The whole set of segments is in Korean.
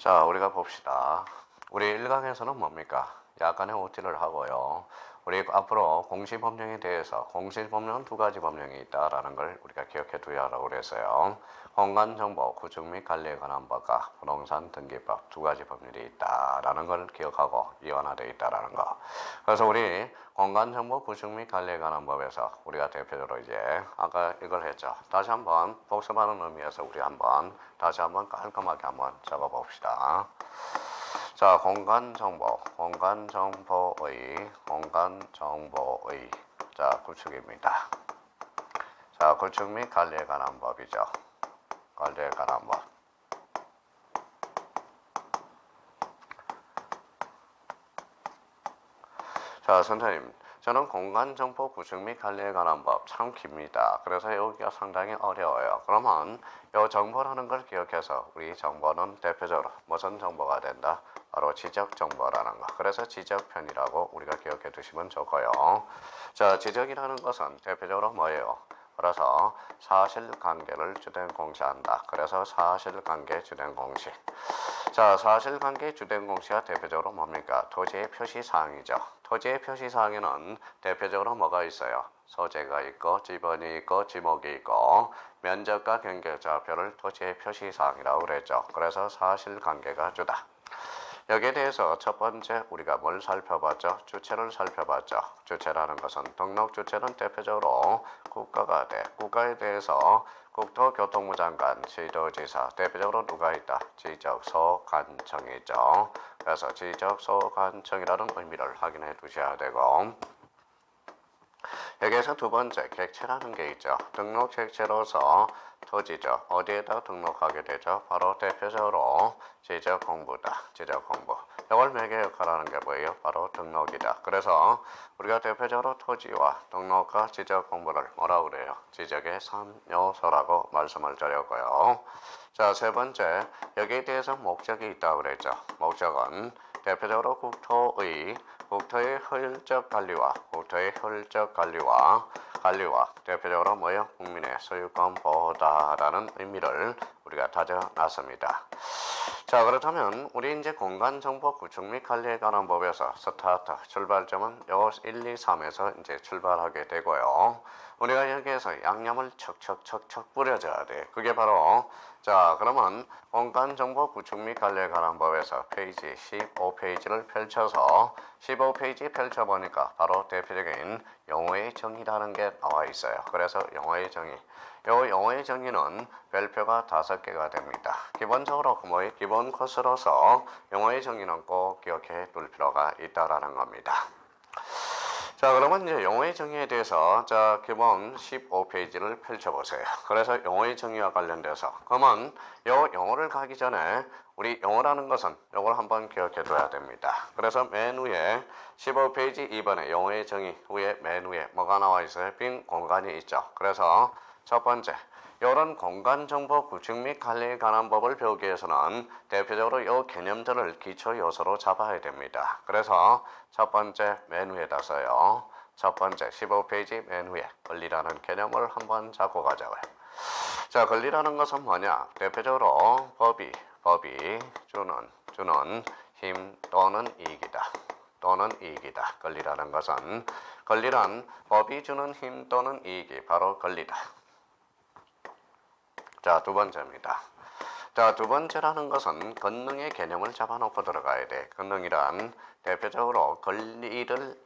자, 우리가 봅시다. 우리 1강에서는 뭡니까? 약간의 OT를 하고요. 우리 앞으로 공시법령에 대해서 공시법령은 두 가지 법령이 있다라는 걸 우리가 기억해 두야 하라고 그랬어요. 공간정보, 구축 및 관리에 관한 법과 부동산 등기법 두 가지 법률이 있다라는 걸 기억하고 이완화되어 있다라는 거. 그래서 우리 공간정보, 구축 및 관리에 관한 법에서 우리가 대표적으로 이제 아까 이걸 했죠. 다시 한번 복습하는 의미에서 우리 한번 다시 한번 깔끔하게 한번 적어봅시다. 자, 공간정보의 자, 구축입니다. 자, 구축 및 관리에 관한 법이죠. 관리에 관한 법. 자, 선생님, 저는 공간정보 구축 및 관리에 관한 법 참 깁니다. 그래서 여기가 상당히 어려워요. 그러면 이 정보라는 걸 기억해서 우리 정보는 대표적으로 무슨 정보가 된다? 바로 지적정보라는 거. 그래서 지적편이라고 우리가 기억해 두시면 좋고요. 자, 지적이라는 것은 대표적으로 뭐예요? 그래서 사실관계를 주된 공시한다. 그래서 사실관계 주된 공시. 자, 사실관계 주된 공시가 대표적으로 뭡니까? 토지의 표시사항이죠. 토지의 표시사항에는 대표적으로 뭐가 있어요? 소재가 있고 지번이 있고 지목이 있고 면적과 경계좌표를 토지의 표시사항이라고 그랬죠. 그래서 사실관계가 주다. 여기에 대해서 첫 번째 우리가 뭘 살펴봤죠? 주체를 살펴봤죠. 주체라는 것은 등록 주체는 대표적으로 국가가 돼. 국가에 대해서 국토교통부 장관, 시도지사, 대표적으로 누가 있다? 지적소관청이 있죠. 그래서 지적소관청이라는 의미를 확인해 두셔야 되고 여기에서 두 번째 객체라는 게 있죠. 등록 객체로서 토지죠. 어디에다 등록하게 되죠? 바로 대표적으로 지적공부다. 지적공부. 이걸 매개 역할하는 게 뭐예요? 바로 등록이다. 그래서 우리가 대표적으로 토지와 등록과 지적공부를 뭐라고 그래요? 지적의 3요소라고 말씀을 드렸고요. 자, 세 번째 여기에 대해서 목적이 있다고 그랬죠. 목적은 대표적으로 국토의 효율적 관리와 대표적으로 뭐예요? 국민의 소유권 보호다라는 의미를 우리가 다져놨습니다. 자, 그렇다면 우리 이제 공간정보 구축 및 관리에 관한 법에서 스타트 출발점은 요 1, 2, 3에서 이제 출발하게 되고요. 우리가 여기에서 양념을 척척 뿌려줘야 돼. 그게 바로 자, 그러면 공간정보 구축 및 관리에 관한 법에서 페이지 15페이지를 펼쳐서 15페이지 펼쳐보니까 바로 대표적인 용어의 정의라는 게 나와 있어요. 그래서 용어의 정의. 요 용어의 정의는 별표가 5개가 됩니다. 기본적으로 뭐의 기본 코스로서 용어의 정의는 꼭 기억해 둘 필요가 있다라는 겁니다. 자, 그러면 이제 용어의 정의에 대해서 자, 기본 15페이지를 펼쳐보세요. 그래서 용어의 정의와 관련돼서 그러면 요 용어를 가기 전에 우리 용어라는 것은 요걸 한번 기억해 둬야 됩니다. 그래서 맨 위에 15페이지 2번에 용어의 정의 위에 맨 위에 뭐가 나와 있어요? 빈 공간이 있죠. 그래서 첫 번째 이런 공간정보 구축 및 관리에 관한 법을 배우기 위해서는 대표적으로 이 개념들을 기초 요소로 잡아야 됩니다. 그래서 첫 번째 맨 위에다 써요. 첫 번째 15페이지 맨 위에 권리라는 개념을 한번 잡고 가자고요. 자, 권리라는 것은 뭐냐? 대표적으로 법이 주는 힘 또는 이익이다. 권리라는 것은 권리란 법이 주는 힘 또는 이익이 바로 권리다. 자, 두 번째입니다. 자, 두 번째라는 것은 권능의 개념을 잡아놓고 들어가야 돼. 권능이란 대표적으로 권리를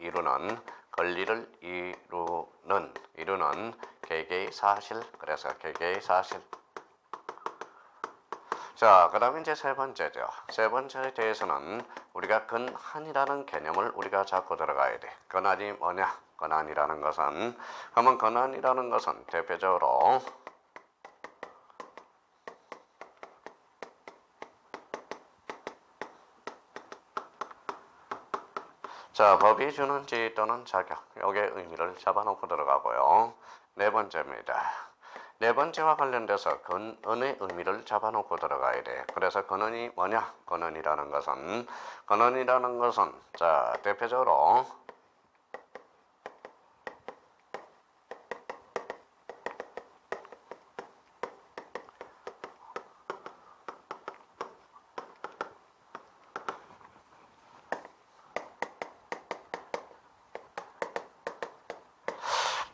이루는 개개의 사실. 그래서 개개의 사실. 자, 그 다음에 이제 세 번째죠. 세 번째에 대해서는 우리가 권한이라는 개념을 우리가 잡고 들어가야 돼. 권한이 뭐냐? 권한이라는 것은 대표적으로 자, 법이 주는 지위 또는 자격, 요게 의미를 잡아놓고 들어가고요. 네 번째입니다. 네 번째와 관련돼서 권한의 의미를 잡아놓고 들어가야 돼. 그래서 권한이 뭐냐? 권한이라는 것은 자, 대표적으로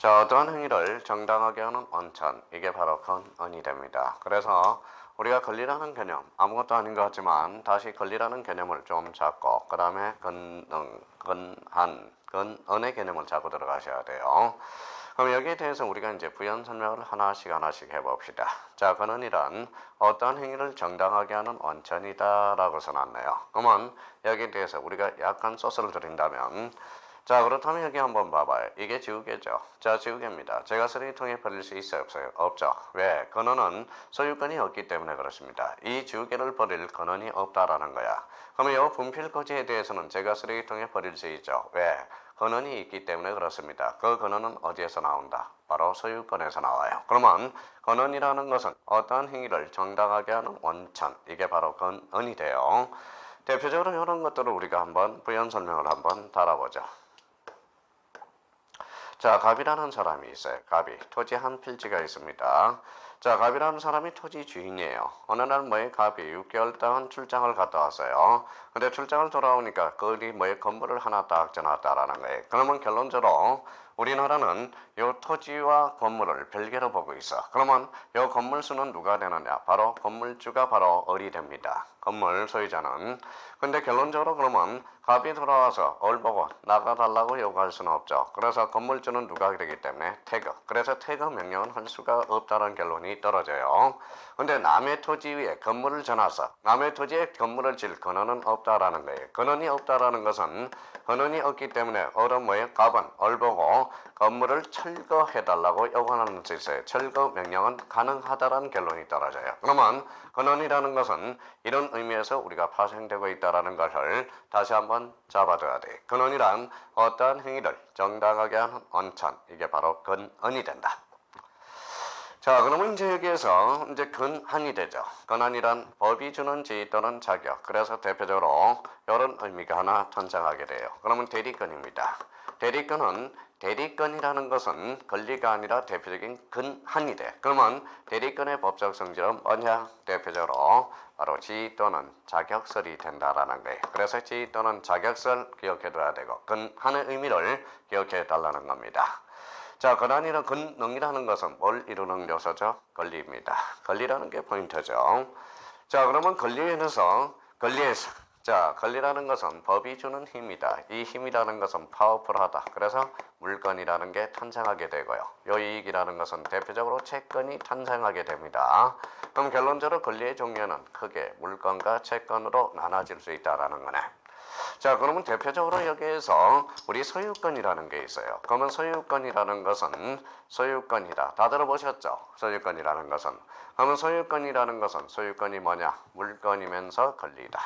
자, 어떠한 행위를 정당하게 하는 원천, 이게 바로 근언이 됩니다. 그래서 우리가 권리라는 개념, 아무것도 아닌 것 같지만 다시 권리라는 개념을 좀 잡고 그 다음에 근응, 근한, 근언의 개념을 잡고 들어가셔야 돼요. 그럼 여기에 대해서 우리가 이제 부연 설명을 하나씩 해봅시다. 자, 근언이란 어떠한 행위를 정당하게 하는 원천이다라고 써놨네요. 그러면 여기에 대해서 우리가 약간 소스를 드린다면 자, 그렇다면 여기 한번 봐봐요. 이게 지우개죠. 자, 지우개입니다. 제가 쓰레기통에 버릴 수 있어요, 없어요? 없죠. 왜? 근원은 소유권이 없기 때문에 그렇습니다. 이 지우개를 버릴 근원이 없다라는 거야. 그러면 이 분필꽂이에 대해서는 제가 쓰레기통에 버릴 수 있죠. 왜? 근원이 있기 때문에 그렇습니다. 그 근원은 어디에서 나온다? 바로 소유권에서 나와요. 그러면 근원이라는 것은 어떠한 행위를 정당하게 하는 원천, 이게 바로 근원이 돼요. 대표적으로 이런 것들을 우리가 한번 부연 설명을 한번 달아보죠. 자, 갑이라는 사람이 있어요. 갑이. 토지 한 필지가 있습니다. 자, 갑이라는 사람이 토지 주인이에요. 어느 날 뭐에 갑이 6개월 동안 출장을 갔다 왔어요. 근데 출장을 돌아오니까 거기 뭐에 건물을 하나 딱 지어놨다라는 거예요. 그러면 결론적으로 우리나라는 요 토지와 건물을 별개로 보고 있어. 그러면 요 건물 수는 누가 되느냐? 바로 건물주가 바로 을이 됩니다. 건물 소유자는. 근데 결론적으로 그러면 갑이 돌아와서 을 보고 나가달라고 요구할 수는 없죠. 그래서 건물주는 누가 되기 때문에 태거. 그래서 태거 명령은 할 수가 없다는 결론이 떨어져요. 근데 남의 토지 위에 건물을 전화서 남의 토지에 건물을 질 근원은 없다라는 거예요. 근원이 없다라는 것은 근원이 없기 때문에 을은 뭐예요? 갑은 을 보고 건물을 철거해달라고 요구하는 짓이에요. 철거 명령은 가능하다라는 결론이 떨어져요. 그러면 근원이라는 것은 이런 의미에서 우리가 파생되고 있다라는 것을 다시 한번 잡아둬야 돼. 근원이란 어떠한 행위를 정당하게 하는 원천, 이게 바로 근언이 된다. 자, 그러면 이제 여기에서 이제 근한이 되죠. 근한이란 법이 주는 지위 또는 자격. 그래서 대표적으로 이런 의미가 하나 탄생하게 돼요. 그러면 대리권입니다. 대리권은 대리권이라는 것은 권리가 아니라 대표적인 근한이 돼. 그러면 대리권의 법적 성질은 뭐냐? 대표적으로 바로 지위 또는 자격설이 된다라는 거예요. 그래서 지위 또는 자격설 기억해둬야 되고 근한의 의미를 기억해 달라는 겁니다. 자, 근한이나 근능이라는 것은 뭘 이루는 요소죠? 권리입니다. 권리라는 게 포인트죠. 자, 그러면 권리에서 자, 권리라는 것은 법이 주는 힘이다. 이 힘이라는 것은 파워풀하다. 그래서 물건이라는 게 탄생하게 되고요. 요 이익이라는 것은 대표적으로 채권이 탄생하게 됩니다. 그럼 결론적으로 권리의 종류는 크게 물건과 채권으로 나눠질 수 있다라는 거네. 자, 그러면 대표적으로 여기에서 우리 소유권이라는 게 있어요. 그러면 소유권이라는 것은 소유권이다. 다 들어보셨죠? 소유권이라는 것은. 그러면 소유권이라는 것은 소유권이 뭐냐? 물건이면서 권리다.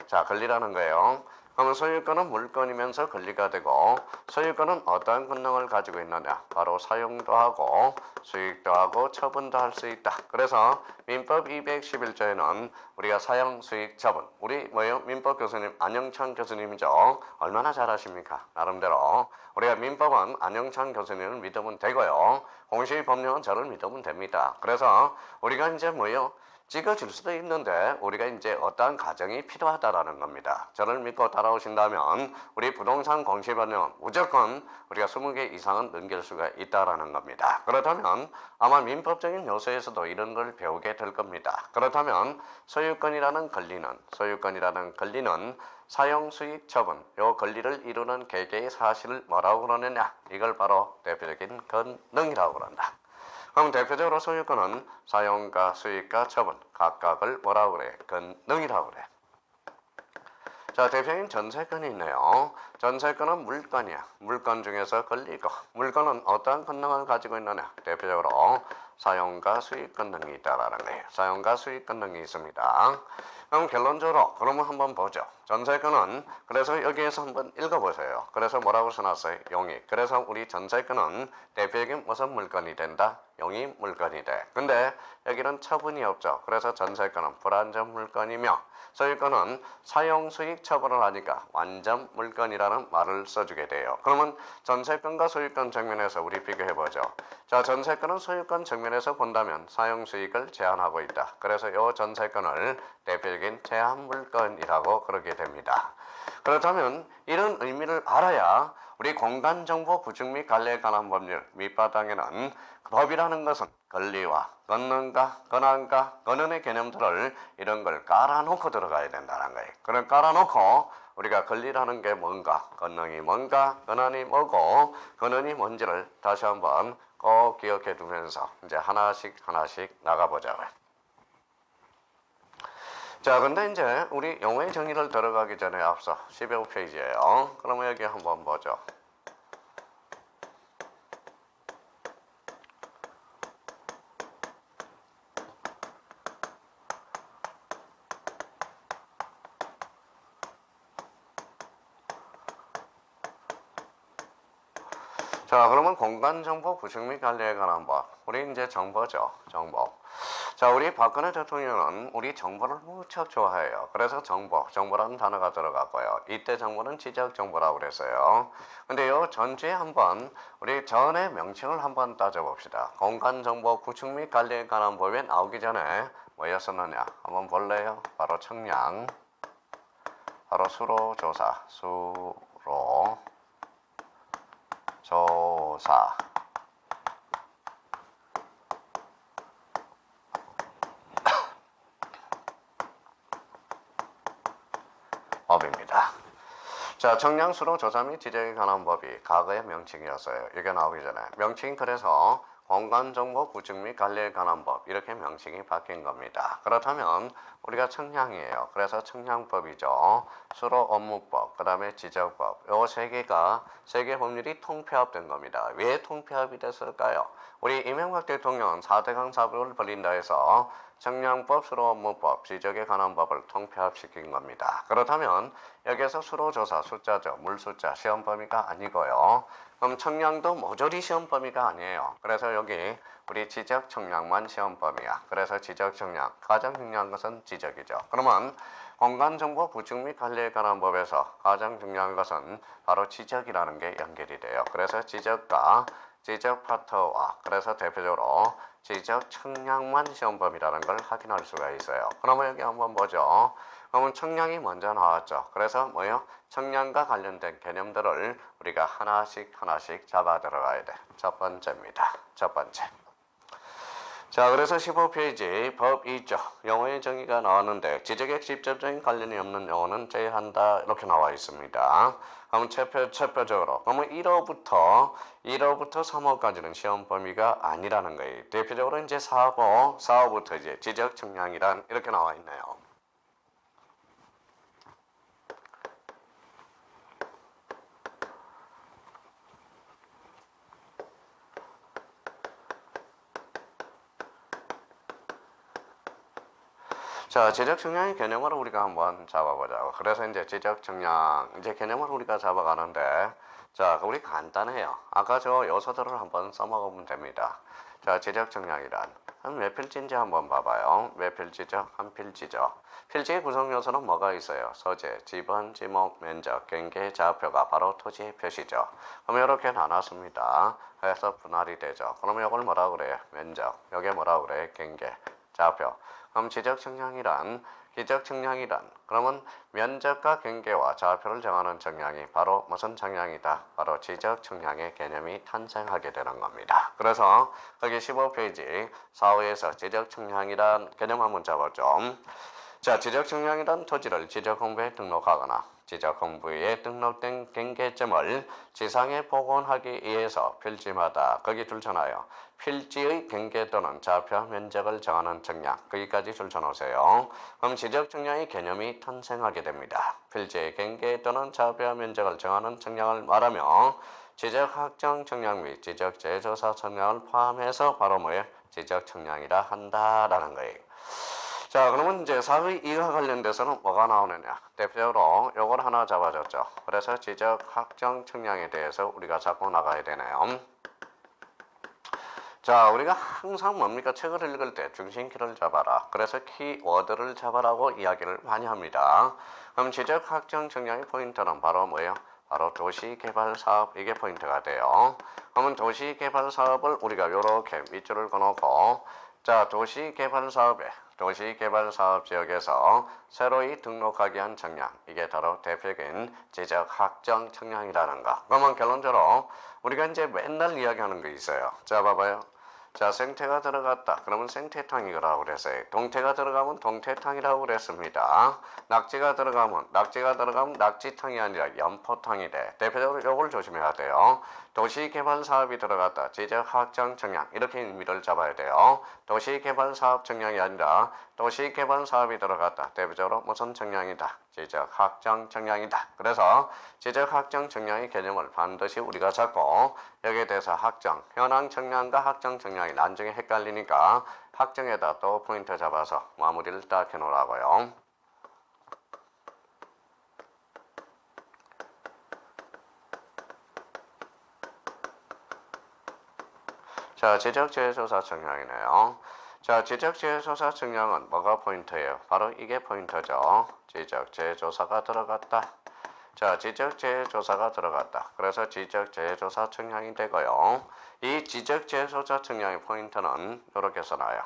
자, 권리라는 거예요. 그러면 소유권은 물건이면서 권리가 되고 소유권은 어떠한 권능을 가지고 있느냐? 바로 사용도 하고 수익도 하고 처분도 할 수 있다. 그래서 민법 211조에는 우리가 사용, 수익, 처분. 우리 뭐예요? 민법 교수님 안영찬 교수님이죠. 얼마나 잘하십니까? 나름대로. 우리가 민법은 안영찬 교수님을 믿으면 되고요. 공시 법령은 저를 믿으면 됩니다. 그래서 우리가 이제 뭐예요? 찍어줄 수도 있는데 우리가 이제 어떠한 과정이 필요하다라는 겁니다. 저를 믿고 따라오신다면 우리 부동산 공시법령은 무조건 우리가 20개 이상은 넘길 수가 있다라는 겁니다. 그렇다면 아마 민법적인 요소에서도 이런 걸 배우게 될 겁니다. 그렇다면 소유권이라는 권리는 사용, 수익, 처분, 요 권리를 이루는 개개의 사실을 뭐라고 그러느냐? 이걸 바로 대표적인 권능이라고 그런다. 그럼 대표적으로 소유권은 사용과 수익과 처분 각각을 뭐라고 그래? 권능이라고 그래. 자, 대표적인 전세권이 있네요. 전세권은 물건이야. 물건 중에서 권리고 물건은 어떠한 권능을 가지고 있느냐? 대표적으로 사용과 수익 권능이 있다라는 거예요. 사용과 수익 권능이 있습니다. 그럼 결론적으로 그러면 한번 보죠. 전세권은 그래서 여기에서 한번 읽어보세요. 그래서 뭐라고 써놨어요? 용익. 그래서 우리 전세권은 대표적인 무슨 물건이 된다? 용익 물건이 돼. 근데 여기는 처분이 없죠. 그래서 전세권은 불완전 물건이며 소유권은 사용, 수익, 처분을 하니까 완전 물건이라는 말을 써주게 돼요. 그러면 전세권과 소유권 측면에서 우리 비교해보죠. 자, 전세권은 소유권 측면에서 본다면 사용, 수익을 제한하고 있다. 그래서 이 전세권을 대표적인 제한 물건이라고 그러게 됩니다. 그렇다면 이런 의미를 알아야 우리 공간정보 구축 및 관리에 관한 법률 밑바탕에는 법이라는 것은 권리와 권능과 권한과 권한의 개념들을 이런 걸 깔아놓고 들어가야 된다는 거예요. 그걸 깔아놓고 우리가 권리라는 게 뭔가, 권능이 뭔가, 권한이 뭐고, 권한이 뭔지를 다시 한번 꼭 기억해 두면서 이제 하나씩 나가보자고요. 자, 근데 이제 우리 용어의 정의를 들어가기 전에 앞서 15페이지예요. 그러면 여기 한번 보죠. 자, 그러면 공간정보 구축 및 관리에 관한 법. 우리 이제 정보죠. 정보. 자, 우리 박근혜 대통령은 우리 정보를 무척 좋아해요. 그래서 정보라는 단어가 들어갔고요. 이때 정보는 지적정보라고 그랬어요. 근데 요 전주에 한번 우리 전의 명칭을 한번 따져봅시다. 공간정보 구축 및 관리에 관한 법에 나오기 전에 뭐였었느냐? 한번 볼래요? 바로 청량, 바로 수로조사, 수로조사. 법입니다. 자, 청량수로 조사 및 지적에 관한 법이 과거의 명칭이었어요. 이게 나오기 전에. 명칭이 그래서 공간정보 구축 및 관리에 관한 법 이렇게 명칭이 바뀐 겁니다. 그렇다면 우리가 청량이에요. 그래서 청량법이죠. 수로 업무법, 그 다음에 지적법 요 세 개 법률이 통폐합된 겁니다. 왜 통폐합이 됐을까요? 우리 이명박 대통령은 4대강 사업을 벌린다 해서 청량법, 수로업무법, 지적에 관한 법을 통폐합시킨 겁니다. 그렇다면 여기에서 수로조사 숫자죠. 물숫자 시험 범위가 아니고요. 그럼 청량도 모조리 시험 범위가 아니에요. 그래서 여기 우리 지적 청량만 시험 범위야. 그래서 지적 청량 가장 중요한 것은 지적이죠. 그러면 공간정보 구축 및 관리에 관한 법에서 가장 중요한 것은 바로 지적이라는 게 연결이 돼요. 그래서 지적과 지적 파트와 그래서 대표적으로 지적 청량만 시험범위라는 걸 확인할 수가 있어요. 그러면 여기 한번 보죠. 그러면 청량이 먼저 나왔죠. 그래서 뭐요? 청량과 관련된 개념들을 우리가 하나씩 잡아 들어가야 돼. 첫 번째입니다. 첫 번째. 자, 그래서 15페이지 법 2조 용어의 정의가 나왔는데 지적에 직접적인 관련이 없는 용어는 제외한다 이렇게 나와 있습니다. 그럼 체표적으로 그러면 1호부터 3호까지는 시험 범위가 아니라는 거예요. 대표적으로 이제 4호부터 이제 지적 청량이란 이렇게 나와 있네요. 자, 지적 청량의 개념을 우리가 한번 잡아보자고. 그래서 이제 지적 청량 이제 개념을 우리가 잡아가는데, 자, 우리 간단해요. 아까 저 요소들을 한번 써먹으면 됩니다. 자, 지적 청량이란 몇 필지인지 한번 봐봐요. 몇 필지죠? 한 필지죠. 필지의 구성 요소는 뭐가 있어요? 소재, 지번, 지목, 면적, 경계, 좌표가 바로 토지의 표시죠. 그럼 이렇게 나눴습니다. 그래서 분할이 되죠. 그러면 이걸 뭐라 그래요? 면적. 여기 뭐라 그래요? 경계, 좌표. 그럼 지적 청량이란 기적 청량이란 그러면 면적과 경계와 좌표를 정하는 청량이 바로 무슨 청량이다? 바로 지적 청량의 개념이 탄생하게 되는 겁니다. 그래서 거기 15페이지 4호에서 지적 청량이란 개념 한번 잡아죠. 자, 지적 청량이란 토지를 지적 홍보에 등록하거나 지적 홍보에 등록된 경계점을 지상에 복원하기 위해서 필지마다 거기 줄쳐놔요. 필지의 경계 또는 좌표 면적을 정하는 청량 거기까지 줄쳐놓으세요. 그럼 지적 청량의 개념이 탄생하게 됩니다. 필지의 경계 또는 좌표 면적을 정하는 청량을 말하며 지적 확정 청량 및 지적 재조사 청량을 포함해서 바로 뭐예요? 지적 청량이라 한다라는 거예요. 자, 그러면 이제 사의 이와 관련돼서는 뭐가 나오느냐? 대표적으로 요걸 하나 잡아줬죠. 그래서 지적 확정 청량에 대해서 우리가 잡고 나가야 되네요. 자, 우리가 항상 뭡니까? 책을 읽을 때 중심키를 잡아라. 그래서 키워드를 잡아라고 이야기를 많이 합니다. 그럼 지적 확정 청량의 포인트는 바로 뭐예요? 바로 도시개발사업 이게 포인트가 돼요. 그러면 도시개발사업을 우리가 요렇게 밑줄을 그어놓고 자, 도시개발사업에 도시개발사업지역에서 새로이 등록하기 위한 청량, 이게 바로 대표적인 지적확정 청량이라는 거. 그러면 결론적으로 우리가 이제 맨날 이야기하는 거 있어요. 자, 봐봐요. 자, 생태가 들어갔다. 그러면 생태탕이라고 그랬어요. 동태가 들어가면 동태탕이라고 그랬습니다. 낙지가 들어가면 낙지탕이 아니라 연포탕이 돼. 대표적으로 이걸 조심해야 돼요. 도시개발 사업이 들어갔다. 지적 확정 청량, 이렇게 의미를 잡아야 돼요. 도시개발 사업 청량이 아니라 도시개발 사업이 들어갔다. 대표적으로 무슨 청량이다. 지적 확정 청량이다. 그래서 지적 확정 청량의 개념을 반드시 우리가 잡고 여기에 대해서 확정, 현황 청량과 확정 청량이 나중에 헷갈리니까 확정에다 또 포인트 잡아서 마무리를 딱 해놓으라고요. 자, 지적재해조사 청량이네요. 자, 지적재해조사 청량은 뭐가 포인트예요? 바로 이게 포인트죠. 지적재해조사가 들어갔다. 자, 지적재해조사가 들어갔다. 그래서 지적재해조사 청량이 되고요. 이 지적재해조사 청량의 포인트는 이렇게 써놔요.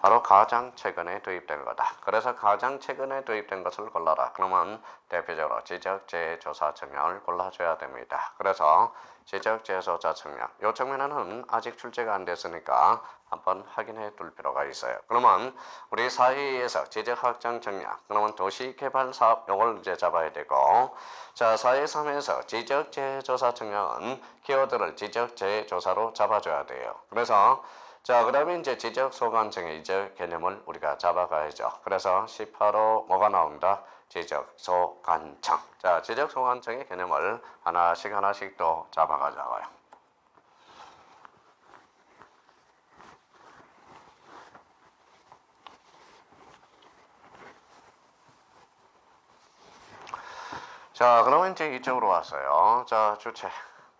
바로 가장 최근에 도입된 거다. 그래서 가장 최근에 도입된 것을 골라라. 그러면 대표적으로 지적재해조사 청량을 골라줘야 됩니다. 그래서 지적재해조사 청량, 이 측면에는 아직 출제가 안 됐으니까 한번 확인해 둘 필요가 있어요. 그러면 우리 사회에서 지적확정 청량, 그러면 도시개발사업 요걸 이제 잡아야 되고, 자, 사회 3에서 지적재해조사 청량은 키워드를 지적재해조사로 잡아줘야 돼요. 그래서 자, 그다음에 이제 지적소관청의 이제 개념을 우리가 잡아가야죠. 그래서 18호 뭐가 나온다? 지적소관청. 자, 지적소관청의 개념을 하나씩 또 잡아가자고요. 자, 그러면 이제 이쪽으로 왔어요. 자, 주체.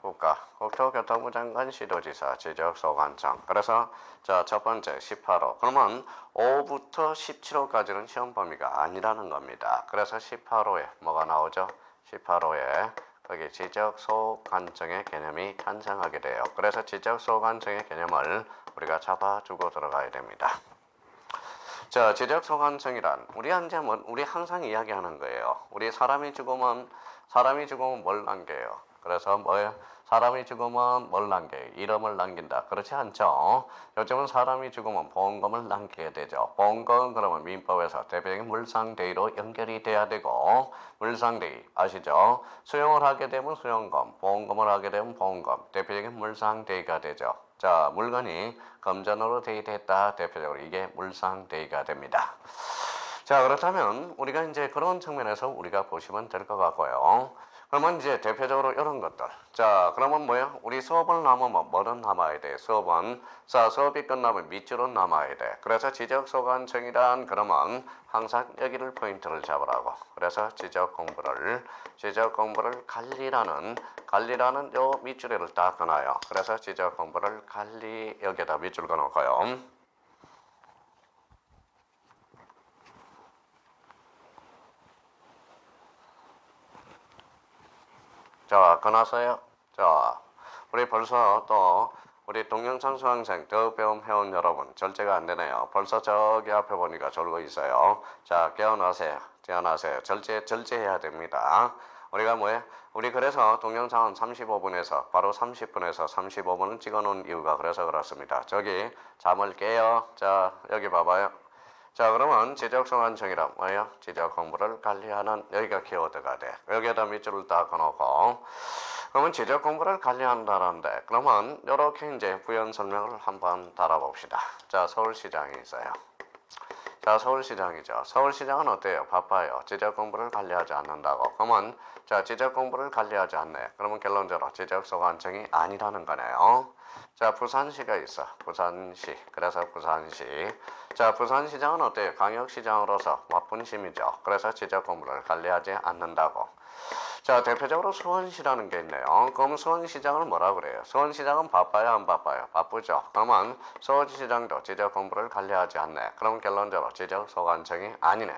국가, 국토교통부 장관, 시도지사, 지적소관청. 그래서 자, 첫 번째 18호. 그러면 5부터 17호까지는 시험 범위가 아니라는 겁니다. 그래서 18호에 뭐가 나오죠? 18호에 거기 지적소관청의 개념이 탄생하게 돼요. 그래서 지적소관청의 개념을 우리가 잡아주고 들어가야 됩니다. 자, 지적소관청이란 우리 항상 이야기하는 거예요. 우리 사람이 죽으면 뭘 남겨요? 그래서 뭐예요? 사람이 죽으면 뭘 남겨요? 이름을 남긴다. 그렇지 않죠? 요즘은 사람이 죽으면 보험금을 남기게 되죠. 보험금은 그러면 민법에서 대표적인 물상대위로 연결이 돼야 되고, 물상대위 아시죠? 수용을 하게 되면 수용금, 보험금을 하게 되면 보험금, 대표적인 물상대위가 되죠. 자, 물건이 금전으로 대위됐다. 대표적으로 이게 물상대위가 됩니다. 자, 그렇다면 우리가 이제 그런 측면에서 우리가 보시면 될 것 같고요. 그러면 이제 대표적으로 이런 것들. 자, 그러면 뭐예요? 우리 수업을 남으면 뭐는 남아야 돼? 수업이 끝나면 밑줄은 남아야 돼. 그래서 지적소관청이란 그러면 항상 여기를 포인트를 잡으라고. 그래서 지적 공부를 관리라는 요 밑줄을 딱 끊어요. 그래서 지적 공부를 관리 여기에다 밑줄 끊어놓고요. 자, 끊었어요. 자, 우리 벌써 또 우리 동영상 수강생 더 배움 회원 여러분 절제가 안 되네요. 벌써 저기 앞에 보니까 졸고 있어요. 자, 깨어나세요. 절제해야 됩니다. 우리가 뭐예요? 우리 그래서 동영상은 35분에서 바로 30분에서 35분을 찍어놓은 이유가 그래서 그렇습니다. 저기 잠을 깨요. 자, 여기 봐봐요. 자, 그러면 지적소관청이란 뭐예요? 지적 공부를 관리하는, 여기가 키워드가 돼. 여기에다 밑줄을 딱 끊어놓고, 그러면 지적 공부를 관리한다는데, 그러면 이렇게 이제 부연 설명을 한번 달아봅시다. 자, 서울시장이 있어요. 자, 서울시장이죠. 서울시장은 어때요? 바빠요. 지적 공부를 관리하지 않는다고. 그러면 자, 지적 공부를 관리하지 않네. 그러면 결론적으로 지적소관청이 아니라는 거네요. 자, 부산시가 있어. 부산시. 그래서 부산시. 자, 부산시장은 어때요? 광역시장으로서 바쁜심이죠. 그래서 지적 공부를 관리하지 않는다고. 자, 대표적으로 수원시라는 게 있네요. 그럼 수원시장은 뭐라 그래요? 수원시장은 바빠요, 안 바빠요? 바쁘죠. 그러면 수원시장도 지적 공부를 관리하지 않네. 그럼 결론적으로 지적 소관청이 아니네.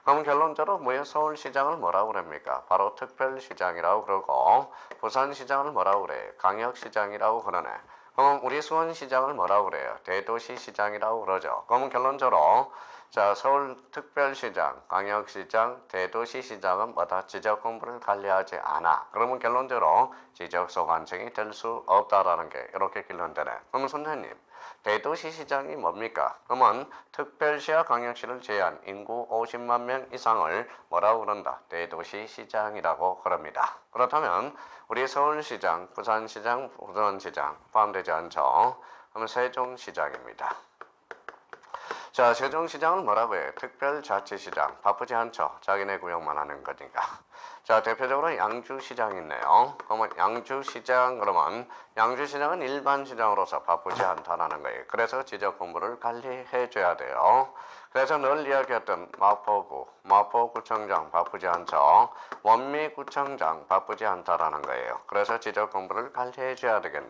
그럼 결론적으로 뭐예요? 서울시장을 뭐라고 그럽니까? 바로 특별시장이라고 그러고 부산시장을 뭐라고 그래요? 광역시장이라고 그러네. 그럼 우리 수원시장을 뭐라고 그래요? 대도시시장이라고 그러죠. 그러면 결론적으로 자, 서울특별시장, 광역시장, 대도시시장은 뭐다? 지적공부를 관리하지 않아. 그러면 결론적으로 지적소관청이 될 수 없다라는 게 이렇게 결론되네. 그러면 선생님, 대도시시장이 뭡니까? 그러면 특별시와 광역시를 제한 인구 50만 명 이상을 뭐라고 그런다? 대도시시장이라고 그럽니다. 그렇다면 우리 서울시장, 부산시장, 부천시장 포함되지 않죠? 그러면 세종시장입니다. 자, 세종시장은 뭐라고 해요? 특별자치시장. 바쁘지 않죠? 자기네 구역만 하는 거니까. 자, 대표적으로 양주시장이 있네요. 그러면 양주시장 그러면 양주시장은 일반 시장으로서 바쁘지 않다는 거예요. 그래서 지적 공부를 관리해 줘야 돼요. 그래서 늘 이야기했던 마포구, 마포구청장 바쁘지 않죠? 원미구청장 바쁘지 않다라는 거예요. 그래서 지적 공부를 관리해 줘야 되겠네.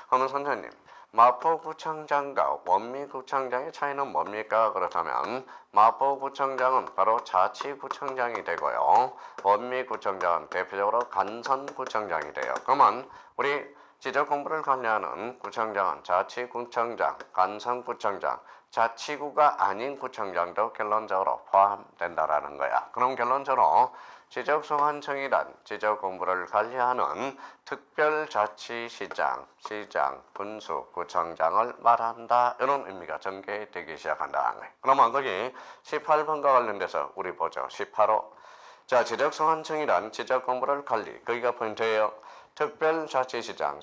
그러면 선생님, 마포구청장과 원미구청장의 차이는 뭡니까? 그렇다면 마포구청장은 바로 자치구청장이 되고요. 원미구청장은 대표적으로 간선구청장이 돼요. 그러면 우리 지적공부를 관리하는 구청장은 자치구청장, 간선구청장, 자치구가 아닌 구청장도 결론적으로 포함된다라는 거야. 그럼 결론적으로 지적소관청이란 지적공부를 관리하는 특별자치시장, 시장, 군수, 구청장을 말한다. 이런 의미가 전개되기 시작한다. 그러면 거기 18번과 관련돼서 우리 보죠. 18호. 자, 지적소관청이란 지적공부를 관리. 거기가 포인트예요. 특별자치시장,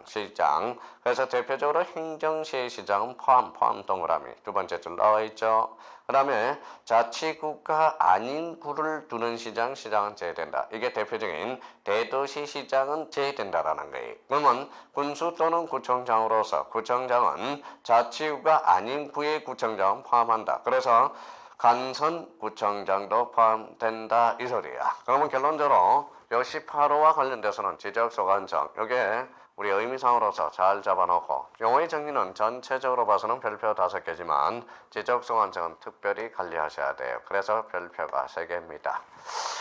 시장. 그래서 대표적으로 행정시의 시장은 포함 동그라미 두 번째 줄 나와 있죠. 그 다음에 자치구가 아닌 구를 두는 시장은 제외된다. 이게 대표적인 대도시 시장은 제외된다라는 거예요. 그러면 군수 또는 구청장으로서 구청장은 자치구가 아닌 구의 구청장은 포함한다. 그래서 간선구청장도 포함된다 이 소리야. 그러면 결론적으로 요 18호와 관련돼서는 지적소관청 요게 우리 의미상으로서 잘 잡아놓고 용어의 정리는 전체적으로 봐서는 별표 5개지만 지적소관청은 특별히 관리하셔야 돼요. 그래서 별표가 3개입니다.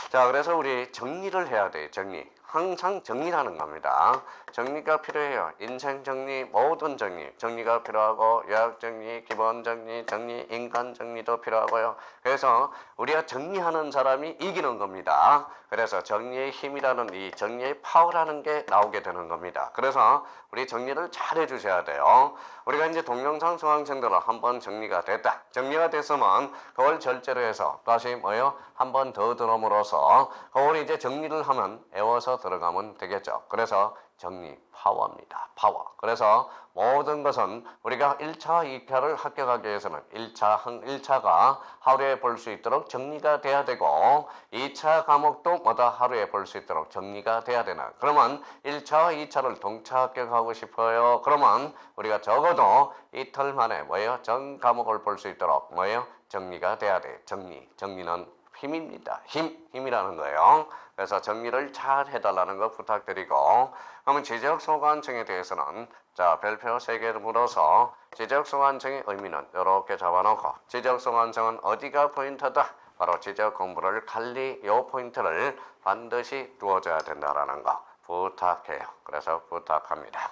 자, 그래서 우리 정리를 해야 돼요. 정리. 항상 정리하는 겁니다. 정리가 필요해요. 인생 정리, 모든 정리가 필요하고 요약 정리, 기본 정리, 인간 정리도 필요하고요. 그래서 우리가 정리하는 사람이 이기는 겁니다. 그래서 정리의 힘이라는 이 정리의 파워라는 게 나오게 되는 겁니다. 그래서 우리 정리를 잘 해주셔야 돼요. 우리가 이제 동영상 수강생들은 한번 정리가 됐다. 정리가 됐으면 그걸 절제로 해서 다시 뭐요? 한 번 더 들어옴으로써 그걸 이제 정리를 하면 외워서 들어가면 되겠죠. 그래서 정리 파워입니다. 파워. 그래서 모든 것은 우리가 1차, 2차를 합격하기 위해서는 1차가 하루에 볼 수 있도록 정리가 돼야 되고 2차 과목도 뭐다 하루에 볼 수 있도록 정리가 돼야 되나. 그러면 1차와 2차를 동차 합격하고 싶어요. 그러면 우리가 적어도 이틀 만에 뭐예요? 전 과목을 볼 수 있도록 뭐예요? 정리가 돼야 돼. 정리는 힘입니다. 힘이라는 거예요. 그래서 정리를 잘 해달라는 거 부탁드리고 그러면 지적소관청에 대해서는 자 별표 3개를 물어서 지적소관청의 의미는 이렇게 잡아놓고 지적소관청은 어디가 포인트다? 바로 지적공부를 관리 요 포인트를 반드시 두어줘야 된다라는 거 부탁해요. 그래서 부탁합니다.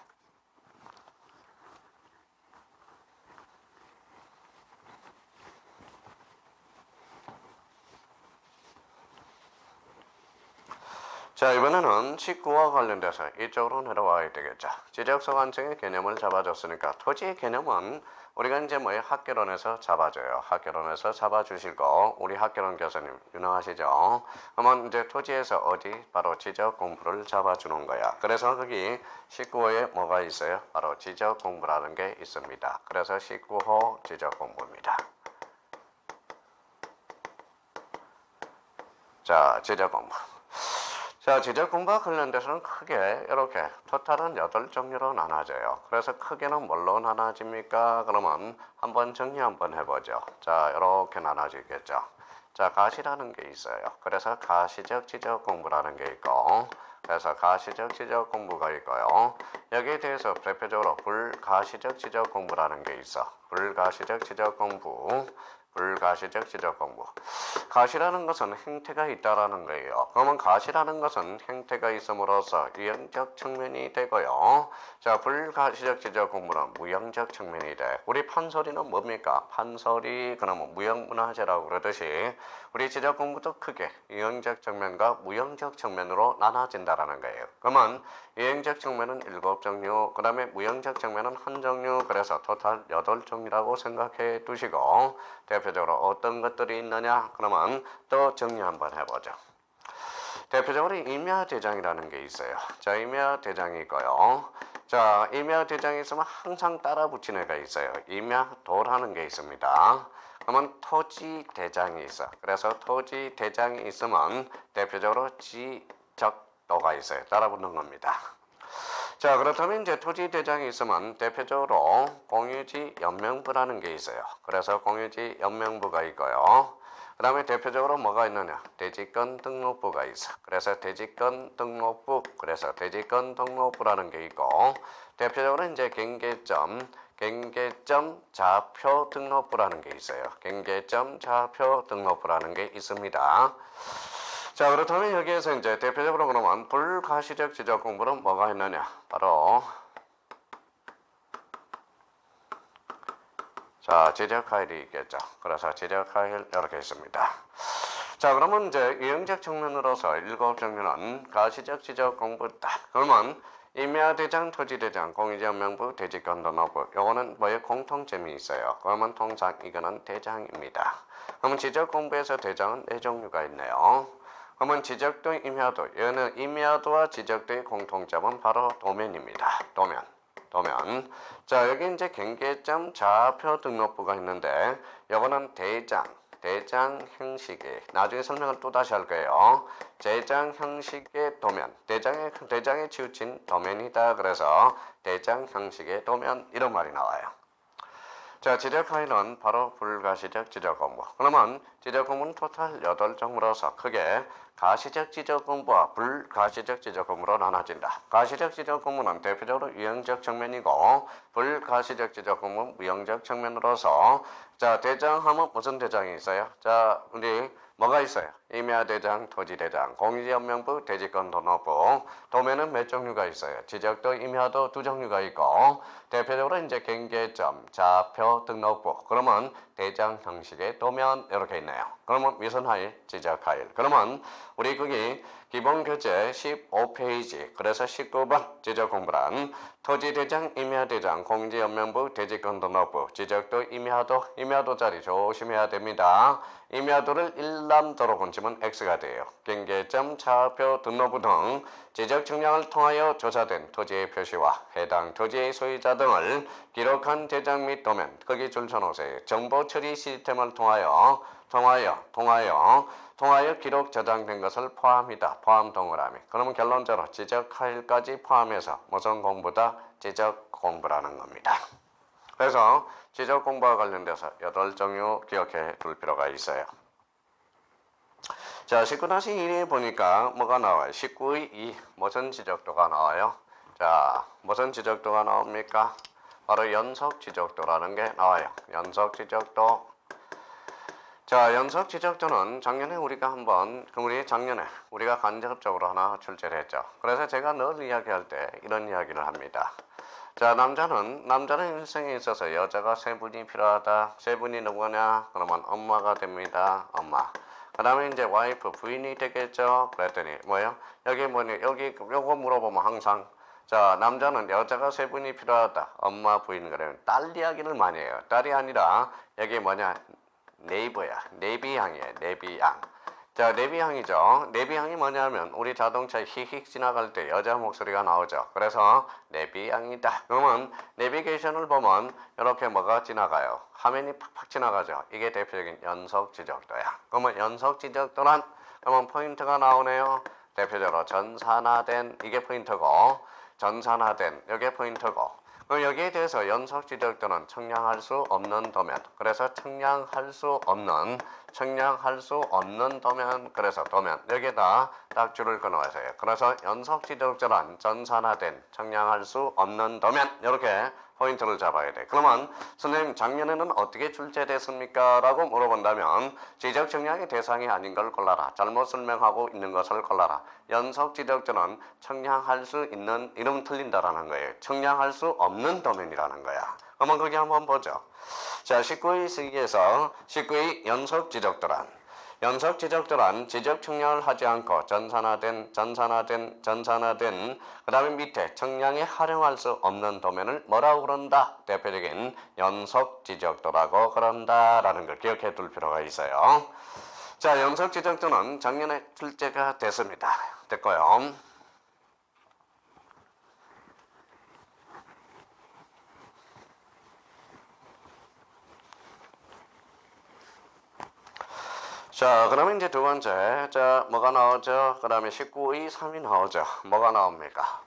자, 이번에는 19와 관련돼서 이쪽으로 내려와야 되겠죠. 지적소관청의 개념을 잡아줬으니까 토지의 개념은 우리가 이제 뭐예요? 학개론에서 잡아줘요. 학개론에서 잡아주시고 우리 학개론 교수님 유명하시죠? 그러면 이제 토지에서 어디? 바로 지적 공부를 잡아주는 거야. 그래서 거기 19호에 뭐가 있어요? 바로 지적 공부라는 게 있습니다. 그래서 19호 지적 공부입니다. 자, 지적 공부. 자, 지적 공부와 관련돼서는 크게 이렇게 토탈은 8종류로 나눠져요. 그래서 크게는 뭘로 나눠집니까? 그러면 한번 정리 한번 해보죠. 자, 이렇게 나눠지겠죠. 자, 가시라는 게 있어요. 그래서 가시적 지적 공부라는 게 있고 그래서 가시적 지적 공부가 있고요. 여기에 대해서 대표적으로 불가시적 지적 공부라는 게 있어. 불가시적 지적 공부. 불가시적 지적 공부. 가시라는 것은 행태가 있다라는 거예요. 그러면 가시라는 것은 행태가 있음으로써 유형적 측면이 되고요. 자, 불가시적 지적 공부는 무형적 측면이 돼. 우리 판서리는 뭡니까? 판서리 그러면 무형문화재라고 그러듯이 우리 지적 공부도 크게 유형적 측면과 무형적 측면으로 나눠진다라는 거예요. 그러면 유형적 측면은 7종류, 그 다음에 무형적 측면은 한 종류, 그래서 토탈 8종류라고 생각해 두시고 대표적으로 어떤 것들이 있느냐? 그러면 또 정리 한번 해보죠. 대표적으로 임야대장이라는 게 있어요. 자, 임야대장이 있고요. 자, 임야대장이 있으면 항상 따라 붙이는 애가 있어요. 임야도라는 게 있습니다. 그러면 토지대장이 있어. 그래서 토지대장이 있으면 대표적으로 지적도가 있어요. 따라 붙는 겁니다. 자, 그렇다면 이제 토지대장이 있으면 대표적으로 공유지 연명부라는 게 있어요. 그래서 공유지 연명부가 있고요. 그 다음에 대표적으로 뭐가 있느냐? 대지권 등록부가 있어. 그래서 대지권 등록부, 그래서 대지권 등록부라는 게 있고, 대표적으로 이제 경계점 좌표 등록부라는 게 있어요. 경계점 좌표 등록부라는 게 있습니다. 자, 그렇다면 여기에서 이제 대표적으로 그러면 불가시적 지적 공부는 뭐가 있느냐? 바로 자, 지적 파일이 있겠죠. 그래서 지적 파일 이렇게 있습니다. 자, 그러면 이제 유형적 측면으로서 7종류는 가시적 지적 공부다. 그러면 임야대장, 토지대장, 공유지연명부, 대지권 등록부. 요거는 뭐에 공통점이 있어요. 그러면 통상 이거는 대장입니다. 그러면 지적 공부에서 대장은 4종류가 있네요. 그러면 지적도 임야도. 얘는 임야도와 지적도의 공통점은 바로 도면입니다. 도면. 자, 여기 이제 경계점 좌표 등록부가 있는데 요거는 대장 형식의 나중에 설명을 또 다시 할 거예요. 대장 형식의 도면. 대장에 치우친 도면이다. 그래서 대장 형식의 도면 이런 말이 나와요. 자, 지적 파일은 바로 불가시적 지적 공부. 그러면 지적 공부는 토탈 8종으로서 크게 가시적 지적 공부와 불가시적 지적 공부로 나눠진다. 가시적 지적 공부는 대표적으로 유형적 측면이고 불가시적 지적 공부는 무형적 측면으로서 자, 대장하면 무슨 대장이 있어요? 자, 우리 뭐가 있어요? 임야대장, 토지대장, 공유지연명부, 대지권 등록부. 도면은 몇 종류가 있어요? 지적도, 임야도 2종류가 있고 대표적으로 이제 경계점, 좌표 등록부. 그러면 대장 형식의 도면 이렇게 있네요. 그러면 미선 파일, 지적 파일. 그러면 우리 거기 기본 교재 15페이지 그래서 19번 지적 공부란 토지대장, 임야대장, 공지연명부, 대지권 등록부, 지적도, 임야도 자리 조심해야 됩니다. 임야도를 일람도로 본치면 X가 돼요. 경계점, 좌표, 등록부 등 지적 측량을 통하여 조사된 토지의 표시와 해당 토지의 소유자 등을 기록한 대장 및 도면, 거기 줄 쳐놓으세요. 정보 처리 시스템을 통하여 기록 저장된 것을 포함이다. 포함 동그라미. 그러면 결론적으로 지적 파일까지 포함해서 무슨 공부다? 지적 공부라는 겁니다. 그래서 지적 공부와 관련돼서 8종류 기억해 둘 필요가 있어요. 자, 19-1에 보니까 뭐가 나와요? 19의 2 무슨 지적도가 나와요? 자, 무슨 지적도가 나옵니까? 바로 연속 지적도라는 게 나와요. 연속 지적도. 자, 연속 지적도는 작년에 우리가 간접적으로 하나 출제를 했죠. 그래서 제가 늘 이야기할 때 이런 이야기를 합니다. 자, 남자는 일생에 있어서 여자가 3분이 필요하다. 3분이 누구냐? 그러면 엄마가 됩니다. 엄마. 그 다음에 이제 와이프, 부인이 되겠죠. 그랬더니 뭐예요? 여기 요거 물어보면 항상 자, 남자는 여자가 3분이 필요하다. 엄마, 부인 그러면 딸 이야기를 많이 해요. 딸이 아니라 여기 뭐냐? 네이버야. 네비양이에요. 네비양. 자, 네비양이죠. 네비양이 뭐냐면 우리 자동차에 휙휙 지나갈 때 여자 목소리가 나오죠. 그래서 네비양이다. 그러면 내비게이션을 보면 이렇게 뭐가 지나가요. 화면이 팍팍 지나가죠. 이게 대표적인 연속 지적도야. 그러면 연속 지적도란 그러면 포인트가 나오네요. 대표적으로 전산화된 이게 포인트고 전산화된 이게 포인트고 그럼 여기에 대해서 연속 지적도는 측량할 수 없는 도면. 그래서 측량할 수 없는 도면. 그래서 도면. 여기에다 딱 줄을 끊어주세요. 그래서 연속 지적도란 전산화된 측량할 수 없는 도면. 이렇게 포인트를 잡아야 돼. 그러면 선생님 작년에는 어떻게 출제됐습니까? 라고 물어본다면 지적 청량의 대상이 아닌 걸 골라라. 잘못 설명하고 있는 것을 골라라. 연속 지적들은 청량할 수 있는 이름 틀린다라는 거예요. 청량할 수 없는 도면이라는 거야. 그러면 거기 한번 보죠. 자, 19의 시기에서 19의 연속 지적들은 지적 청량을 하지 않고 전산화된 그 다음에 밑에 청량에 활용할 수 없는 도면을 뭐라고 그런다? 대표적인 연속 지적도라고 그런다라는 걸 기억해 둘 필요가 있어요. 자, 연속 지적도는 작년에 출제가 됐습니다. 됐고요. 자, 그러면 이제 두 번째, 자, 뭐가 나오죠? 그 다음에 19의 3이 나오죠. 뭐가 나옵니까?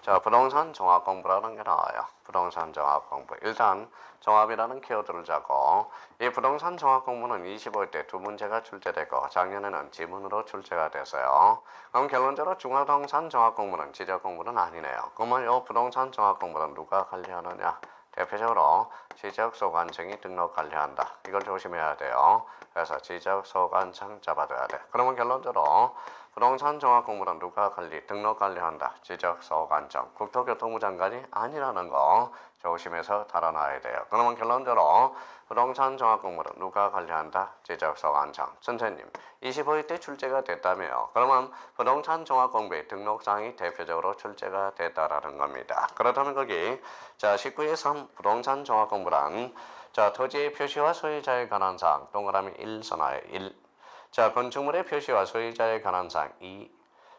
자, 부동산 종합 공부라는 게 나와요. 부동산 종합 공부. 일단 종합이라는 키워드를 잡고 이 부동산 종합 공부는 25일 두 문제가 출제되고 작년에는 지문으로 출제가 됐어요. 그럼 결론적으로 중화부동산 종합 공부는 지적 공부는 아니네요. 그러면 이 부동산 종합 공부는 누가 관리하느냐? 대표적으로 지적소관청이 등록 관리한다. 이걸 조심해야 돼요. 그래서 지적소관청 잡아둬야 돼. 그러면 결론적으로 부동산 종합 공부는 누가 등록 관리한다. 지적소관청. 국토교통부 장관이 아니라는 거 조심해서 달아놔야 돼요. 그러면 결론적으로 부동산 종합 공부는 누가 관리한다. 지적소관청. 선생님 25일 때 출제가 됐다며요. 그러면 부동산 종합 공부의 등록사항이 대표적으로 출제가 됐다라는 겁니다. 그렇다면 거기 자 19의 3 부동산 종합 공부란 자 토지의 표시와 소유자에 관한 사항 동그라미 1선하에 1. 자 건축물의 표시와 소유자에 관한 사항 2.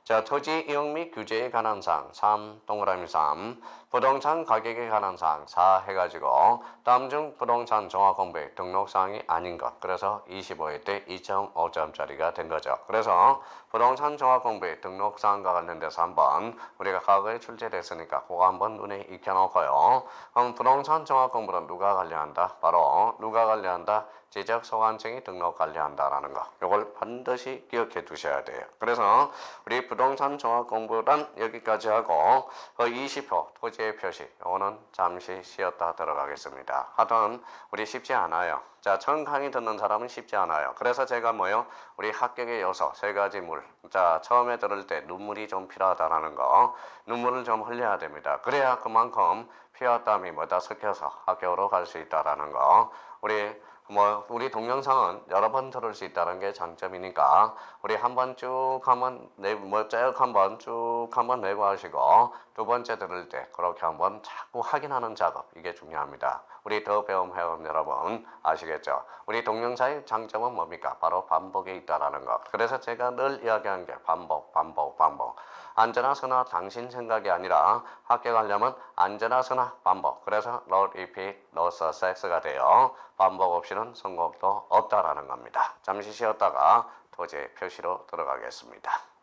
자 토지 이용 및 규제에 관한 사항 3 동그라미 3. 부동산 가격에 관한 사항 4 해가지고 다음 중 부동산 종합공부의 등록사항이 아닌 것. 그래서 25일 때 2.5점짜리가 된 거죠. 그래서 부동산 종합공부의 등록사항과 관련돼서 한번 우리가 과거에 출제됐으니까 그거 한번 눈에 익혀놓고요. 그럼 부동산 종합공부는 누가 관리한다? 바로 누가 관리한다? 지적소관청이 등록 관리한다라는 거. 이걸 반드시 기억해 두셔야 돼요. 그래서 우리 부동산 종합공부란 여기까지 하고 20호 토지의 표시 이거는 잠시 쉬었다 들어가겠습니다. 하여튼 우리 쉽지 않아요. 자, 처음 강의 듣는 사람은 쉽지 않아요. 그래서 제가 우리 합격의 요소 세 가지 물. 자, 처음에 들을 때 눈물이 좀 필요하다라는 거. 눈물을 좀 흘려야 됩니다. 그래야 그만큼 피와 땀이 섞여서 합격으로 갈 수 있다라는 거. 우리 동영상은 여러 번 들을 수 있다는 게 장점이니까 우리 한번 쭉 한번 쭉 한번 내고 하시고 두 번째 들을 때 그렇게 한번 자꾸 확인하는 작업 이게 중요합니다. 우리 더 배움 회원 여러분 아시겠죠? 우리 동영상의 장점은 뭡니까? 바로 반복에 있다라는 것. 그래서 제가 늘 이야기하는 게 반복. 안전하 서나 당신 생각이 아니라 합격하려면 안전하 서나 반복. 그래서 no repeat, no success가 돼요. 반복 없이는 성공도 없다라는 겁니다. 잠시 쉬었다가 토지 표시로 들어가겠습니다.